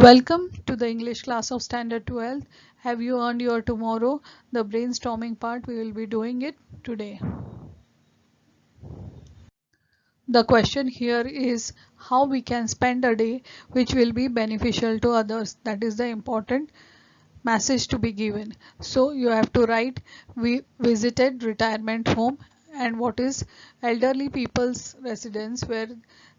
Welcome to the English class of Standard 12. Have you earned your tomorrow? The brainstorming part, we will be doing it today. The question here is how we can spend a day which will be beneficial to others. That is the important message to be given. So you have to write we visited retirement home and what is elderly people's residence where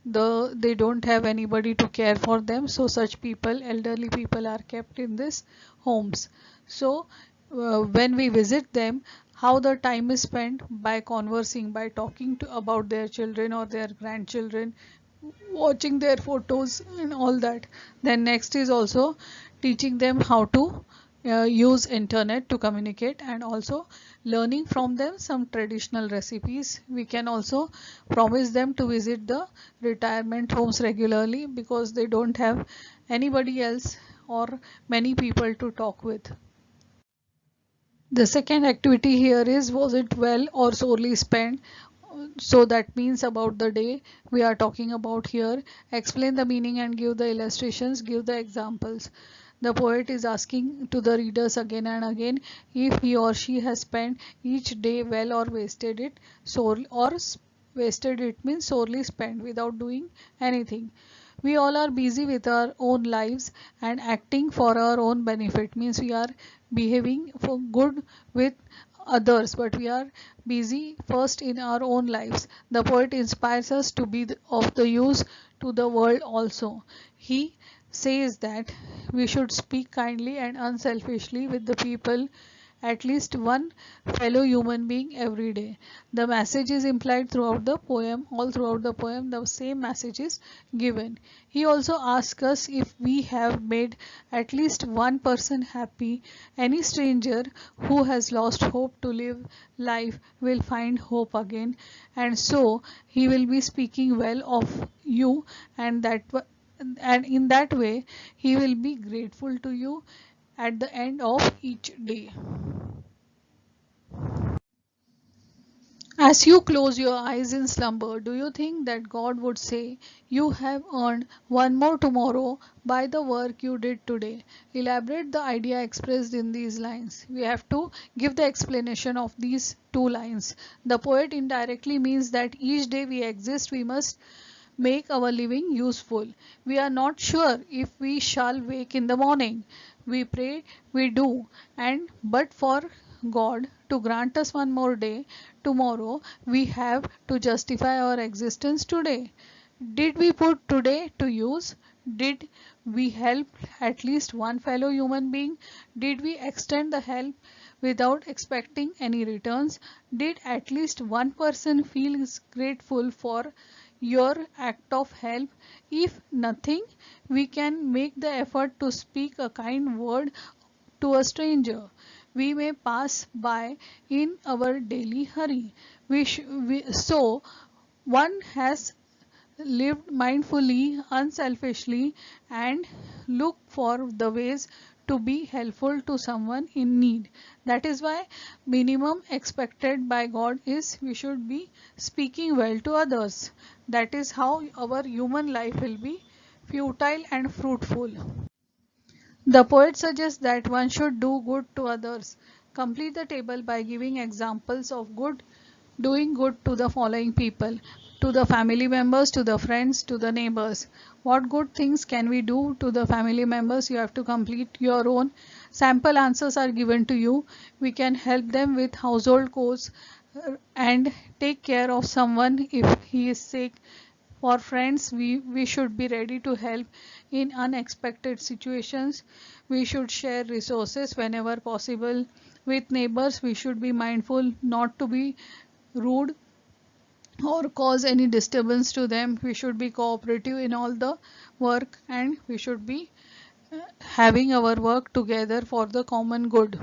they don't have anybody to care for them, so such people, elderly people, are kept in this homes. So when we visit them, how the time is spent by conversing, by talking about their children or their grandchildren, watching their photos and all that. Then next is also teaching them how to use internet to communicate and also learning from them some traditional recipes. We can also promise them to visit the retirement homes regularly because they don't have anybody else or many people to talk with. The second activity here is was it well or sorely spent? So that means about the day we are talking about here. Explain the meaning and give the illustrations, give the examples. The poet is asking to the readers again and again if he or she has spent each day well or wasted it. Wasted it means sorely spent without doing anything. We all are busy with our own lives and acting for our own benefit means we are behaving for good with others, but we are busy first in our own lives. The poet inspires us to be of the use to the world also. He says that we should speak kindly and unselfishly with the people, at least one fellow human being every day. The message is implied throughout the poem. All throughout the poem the same message is given. He also asks us if we have made at least one person happy. Any stranger who has lost hope to live life will find hope again, and so he will be speaking well of you, and and in that way he will be grateful to you at the end of each day. As you close your eyes in slumber, do you think that God would say, you have earned one more tomorrow by the work you did today? Elaborate the idea expressed in these lines. We have to give the explanation of these two lines. The poet indirectly means that each day we exist, we must make our living useful. We are not sure if we shall wake in the morning. We pray, we do, and but for God to grant us one more day tomorrow, we have to justify our existence today. Did we put today to use? Did we help at least one fellow human being? Did we extend the help without expecting any returns? Did at least one person feel grateful for your act of help? If nothing, we can make the effort to speak a kind word to a stranger we may pass by in our daily hurry. So one has lived mindfully, unselfishly, and look for the ways to be helpful to someone in need. That is why minimum expected by God is we should be speaking well to others. That is how our human life will be futile and fruitful. The poet suggests that one should do good to others. Complete the table by giving examples of doing good to the following people: to the family members, to the friends, to the neighbors. What good things can we do to the family members? You have to complete your own. Sample answers are given to you. We can help them with household chores and take care of someone if he is sick. For friends, we should be ready to help in unexpected situations. We should share resources whenever possible. With neighbors, we should be mindful not to be rude or cause any disturbance to them. We should be cooperative in all the work and we should be having our work together for the common good.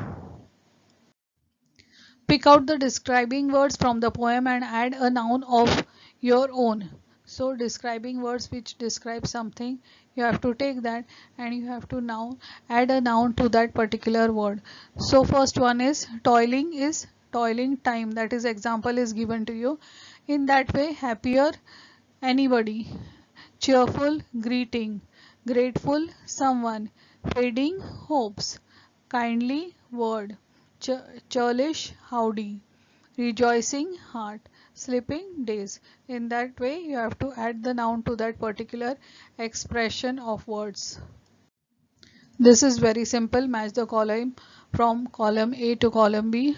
Pick out the describing words from the poem and add a noun of your own. So describing words which describe something, you have to take that and you have to now add a noun to that particular word. So first one is toiling time, that is example is given to you. In that way, happier, anybody, cheerful, greeting, grateful someone, fading hopes, kindly word, churlish howdy, rejoicing heart, sleeping days. In that way you have to add the noun to that particular expression of words. This is very simple. Match the column from column A to column B.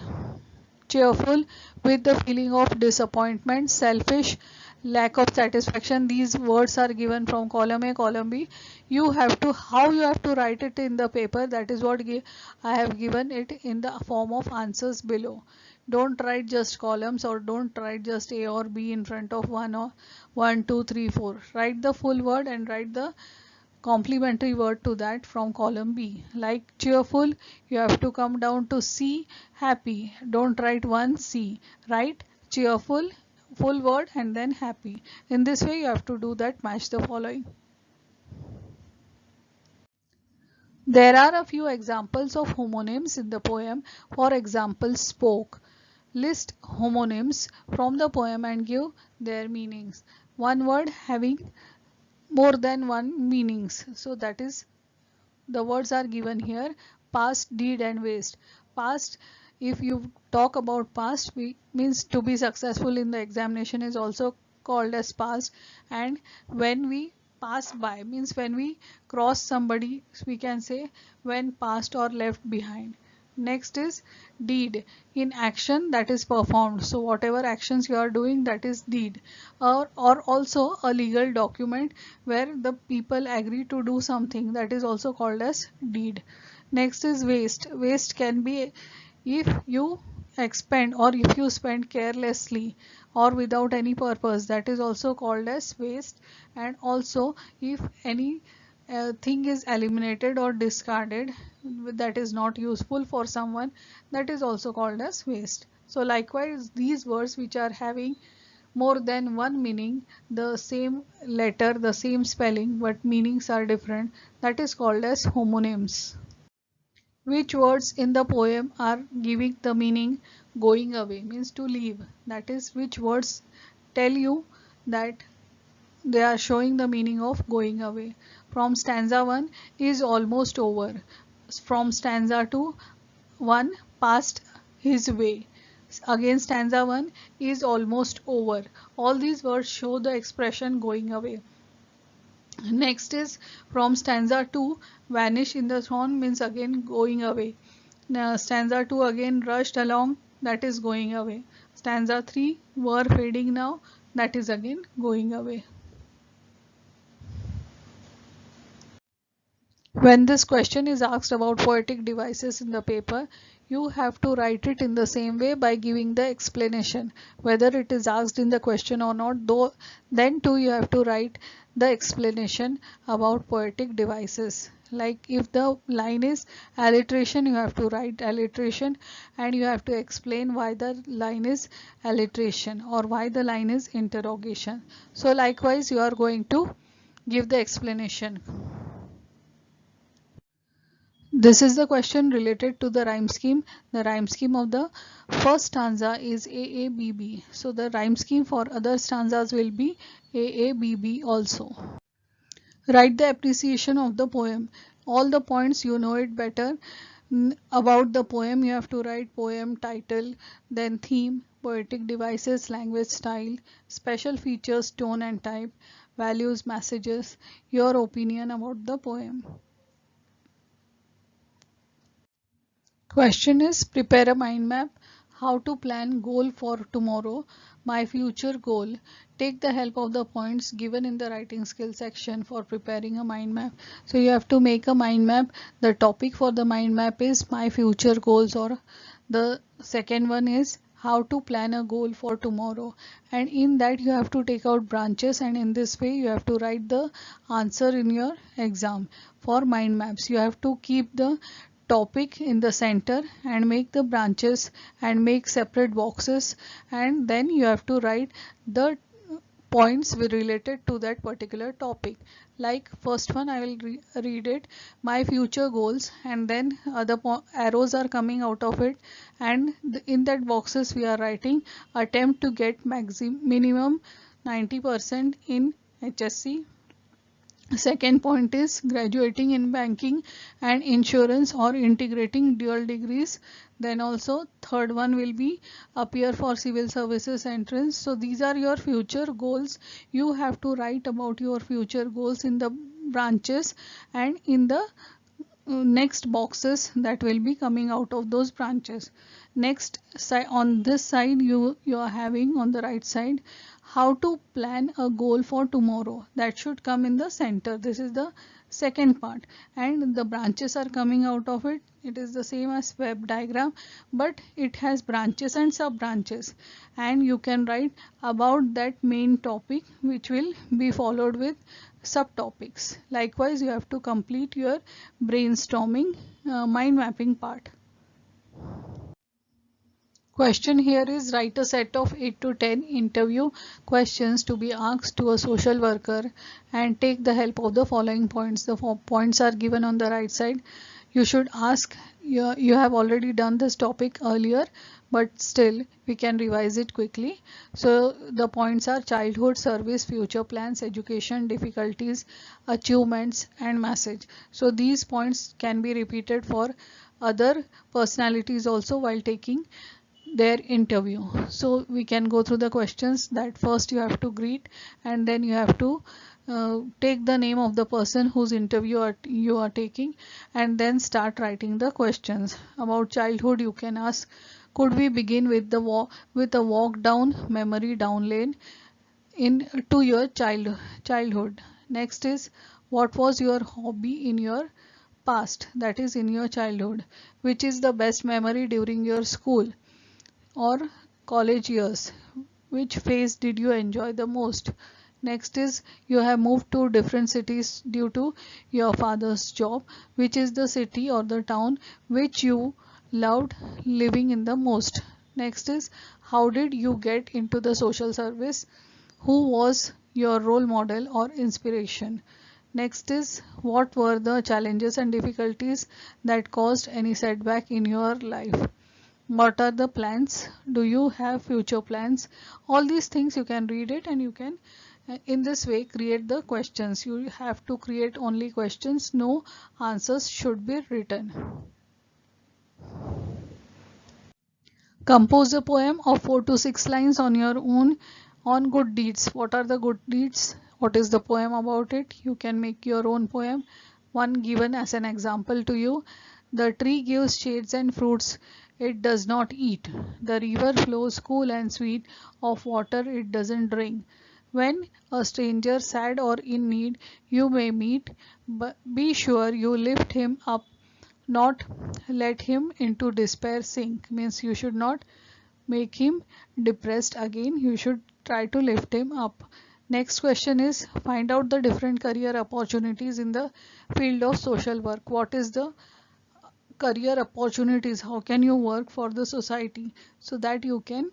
Cheerful, with the feeling of disappointment, selfish, lack of satisfaction. These words are given from column A, column B. You have to, how you have to write it in the paper, that is what I have given it in the form of answers below. Don't write just columns, or don't write just A or B in front of one, or 1 2 3 4. Write the full word and write the complementary word to that from column B. Like cheerful, you have to come down to C, happy. Don't write one C. Write cheerful, full word, and then happy. In this way you have to do that. Match the following. There are a few examples of homonyms in the poem. For example, spoke. List homonyms from the poem and give their meanings. One word having more than one meanings. So that is, the words are given here: past, deed, and waste. Past, if you talk about past, means to be successful in the examination is also called as past. And when we pass by, means when we cross somebody, we can say when passed or left behind. Next is deed, in action that is performed. So whatever actions you are doing, that is deed. Or also a legal document where the people agree to do something, that is also called as deed. Next is waste. Waste can be if you expend, or if you spend carelessly or without any purpose, that is also called as waste. And also if any thing is eliminated or discarded that is not useful for someone, that is also called as waste. So likewise, these words which are having more than one meaning, the same letter, the same spelling, but meanings are different, that is called as homonyms. Which words in the poem are giving the meaning going away, means to leave? That is, which words tell you that they are showing the meaning of going away? From stanza 1 is almost over. From stanza 2, 1 passed his way. Again stanza 1 is almost over. All these words show the expression going away. Next is from stanza 2, vanish in the throng, means again going away. Now, stanza 2 again, rushed along, that is going away. Stanza 3, were fading now, that is again going away. When this question is asked about poetic devices in the paper, you have to write it in the same way by giving the explanation. Whether it is asked in the question or not, though, then too you have to write the explanation about poetic devices. Like if the line is alliteration, you have to write alliteration, and you have to explain why the line is alliteration or why the line is interrogation. So likewise, you are going to give the explanation. This is the question related to the rhyme scheme. The rhyme scheme of the first stanza is AABB. So the rhyme scheme for other stanzas will be AABB also. Write the appreciation of the poem. All the points you know it better. About the poem you have to write poem title, then theme, poetic devices, language style, special features, tone and type, values, messages, your opinion about the poem. Question is, prepare a mind map. How to plan goal for tomorrow. My future goal. Take the help of the points given in the writing skill section for preparing a mind map. So you have to make a mind map. The topic for the mind map is my future goals, or the second one is how to plan a goal for tomorrow. And in that you have to take out branches, and in this way you have to write the answer in your exam. For mind maps, you have to keep the topic in the center and make the branches and make separate boxes, and then you have to write the points related to that particular topic. Like first one, I will read it: my future goals, and then other arrows are coming out of it, and in that boxes we are writing attempt to get minimum 90% in HSC, Second point is graduating in banking and insurance or integrating dual degrees. Then also third one will be appear for civil services entrance. So these are your future goals. You have to write about your future goals in the branches and in the next boxes that will be coming out of those branches. Next side, on this side you are having on the right side how to plan a goal for tomorrow, that should come in the center. This is the second part, and the branches are coming out of it. It is the same as web diagram, but it has branches and sub branches, and you can write about that main topic which will be followed with subtopics. Likewise, you have to complete your brainstorming mind mapping part. Question here is write a set of 8 to 10 interview questions to be asked to a social worker and take the help of the following points. The points are given on the right side. You should ask, you have already done this topic earlier, but still we can revise it quickly. So the points are childhood, service, future plans, education, difficulties, achievements and message. So these points can be repeated for other personalities also while taking their interview. So we can go through the questions. That first you have to greet, and then you have to take the name of the person whose interview you are taking, and then start writing the questions. About childhood you can ask, could we begin with the with a walk down memory down lane in to your childhood. Next is, what was your hobby in your past, that is in your childhood. Which is the best memory during your school or college years? Which phase did you enjoy the most? Next is, you have moved to different cities due to your father's job. Which is the city or the town which you loved living in the most? Next is, how did you get into the social service? Who was your role model or inspiration? Next is, what were the challenges and difficulties that caused any setback in your life? What are the plans? Do you have future plans? All these things you can read it, and you can in this way create the questions. You have to create only questions, no answers should be written. Compose a poem of 4 to 6 lines on your own on good deeds. What are the good deeds? What is the poem about it? You can make your own poem. One given as an example to you. The tree gives shades and fruits it does not eat. The river flows cool and sweet of water it doesn't drink. When a stranger sad or in need you may meet, but be sure you lift him up, not let him into despair sink. Means you should not make him depressed again, you should try to lift him up. Next question is, find out the different career opportunities in the field of social work. What is the career opportunities? How can you work for the society? So that you can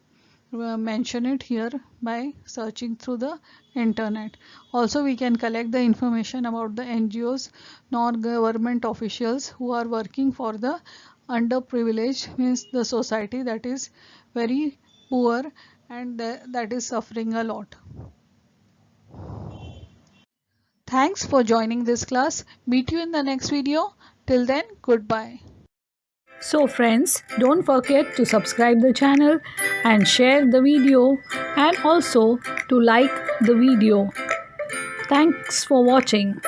mention it here by searching through the internet. Also we can collect the information about the NGOs, non-government officials who are working for the underprivileged, means the society that is very poor and that is suffering a lot. Thanks for joining this class. Meet you in the next video. Till then, goodbye. So friends, don't forget to subscribe the channel and share the video, and also to like the video. Thanks for watching.